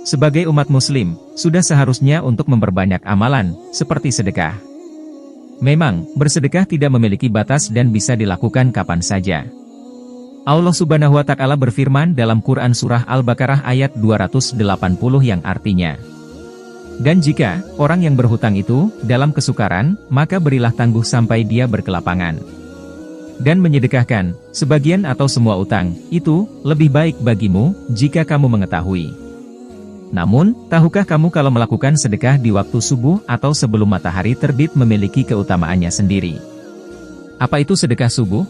Sebagai umat muslim, sudah seharusnya untuk memperbanyak amalan, seperti sedekah. Memang, bersedekah tidak memiliki batas dan bisa dilakukan kapan saja. Allah Subhanahu wa Ta'ala berfirman dalam Quran Surah Al-Baqarah ayat 280 yang artinya, "Dan jika orang yang berhutang itu dalam kesukaran, maka berilah tangguh sampai dia berkelapangan. Dan menyedekahkan sebagian atau semua utang, itu lebih baik bagimu jika kamu mengetahui. Namun, tahukah kamu kalau melakukan sedekah di waktu subuh atau sebelum matahari terbit memiliki keutamaannya sendiri?" Apa itu sedekah subuh?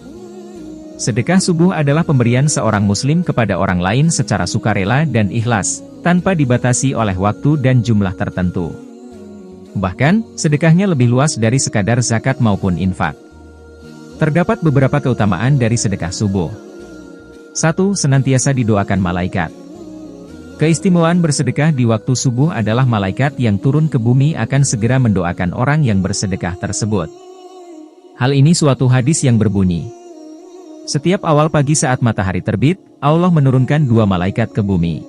Sedekah subuh adalah pemberian seorang muslim kepada orang lain secara sukarela dan ikhlas, tanpa dibatasi oleh waktu dan jumlah tertentu. Bahkan, sedekahnya lebih luas dari sekadar zakat maupun infak. Terdapat beberapa keutamaan dari sedekah subuh. 1. Senantiasa didoakan malaikat. Keistimewaan bersedekah di waktu subuh adalah malaikat yang turun ke bumi akan segera mendoakan orang yang bersedekah tersebut. Hal ini suatu hadis yang berbunyi, setiap awal pagi saat matahari terbit, Allah menurunkan 2 malaikat ke bumi.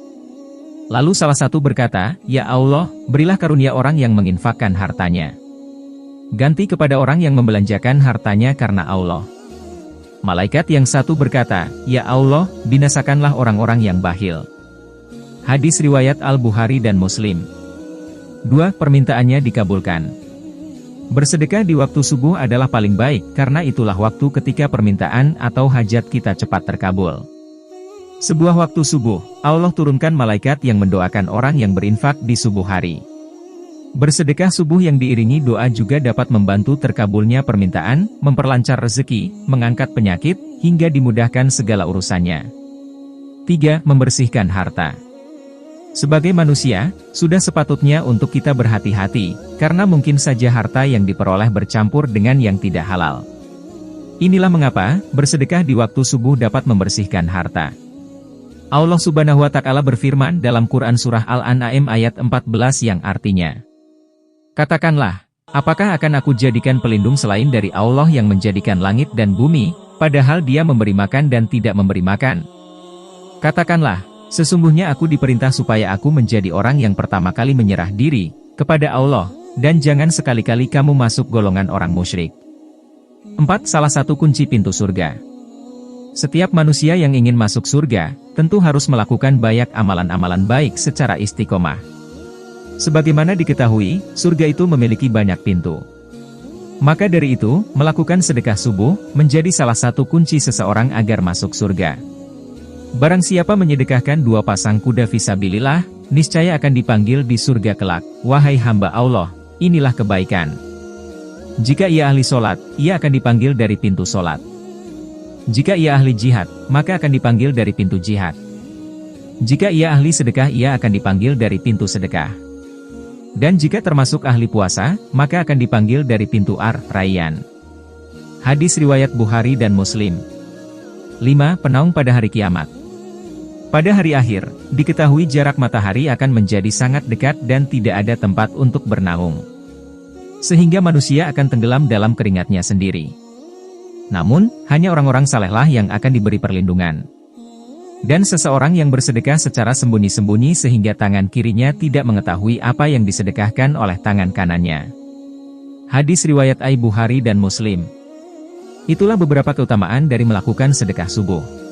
Lalu salah satu berkata, "Ya Allah, berilah karunia orang yang menginfakkan hartanya. Ganti kepada orang yang membelanjakan hartanya karena Allah." Malaikat yang satu berkata, "Ya Allah, binasakanlah orang-orang yang bakhil." Hadis riwayat Al-Bukhari dan Muslim. 2. Permintaannya dikabulkan. Bersedekah di waktu subuh adalah paling baik, karena itulah waktu ketika permintaan atau hajat kita cepat terkabul. Sebuah waktu subuh, Allah turunkan malaikat yang mendoakan orang yang berinfak di subuh hari. Bersedekah subuh yang diiringi doa juga dapat membantu terkabulnya permintaan, memperlancar rezeki, mengangkat penyakit, hingga dimudahkan segala urusannya. 3. Membersihkan harta. Sebagai manusia, sudah sepatutnya untuk kita berhati-hati, karena mungkin saja harta yang diperoleh bercampur dengan yang tidak halal. Inilah mengapa, bersedekah di waktu subuh dapat membersihkan harta. Allah Subhanahu wa Ta'ala berfirman dalam Quran Surah Al-An'am ayat 14 yang artinya, "Katakanlah, apakah akan aku jadikan pelindung selain dari Allah yang menjadikan langit dan bumi, padahal Dia memberi makan dan tidak memberi makan? Katakanlah, sesungguhnya aku diperintah supaya aku menjadi orang yang pertama kali menyerah diri kepada Allah, dan jangan sekali-kali kamu masuk golongan orang musyrik." 4. Salah satu kunci pintu surga. Setiap manusia yang ingin masuk surga, tentu harus melakukan banyak amalan-amalan baik secara istiqomah. Sebagaimana diketahui, surga itu memiliki banyak pintu. Maka dari itu, melakukan sedekah subuh menjadi salah satu kunci seseorang agar masuk surga. Barang siapa menyedekahkan 2 pasang kuda fisabilillah, niscaya akan dipanggil di surga kelak. "Wahai hamba Allah, inilah kebaikan." Jika ia ahli sholat, ia akan dipanggil dari pintu sholat. Jika ia ahli jihad, maka akan dipanggil dari pintu jihad. Jika ia ahli sedekah, ia akan dipanggil dari pintu sedekah. Dan jika termasuk ahli puasa, maka akan dipanggil dari pintu Ar-Rayyan. Hadis riwayat Bukhari dan Muslim. 5. Penaung pada hari kiamat. Pada hari akhir, diketahui jarak matahari akan menjadi sangat dekat dan tidak ada tempat untuk bernaung. Sehingga manusia akan tenggelam dalam keringatnya sendiri. Namun, hanya orang-orang salehlah yang akan diberi perlindungan. Dan seseorang yang bersedekah secara sembunyi-sembunyi sehingga tangan kirinya tidak mengetahui apa yang disedekahkan oleh tangan kanannya. Hadis riwayat Al-Bukhari dan Muslim. Itulah beberapa keutamaan dari melakukan sedekah subuh.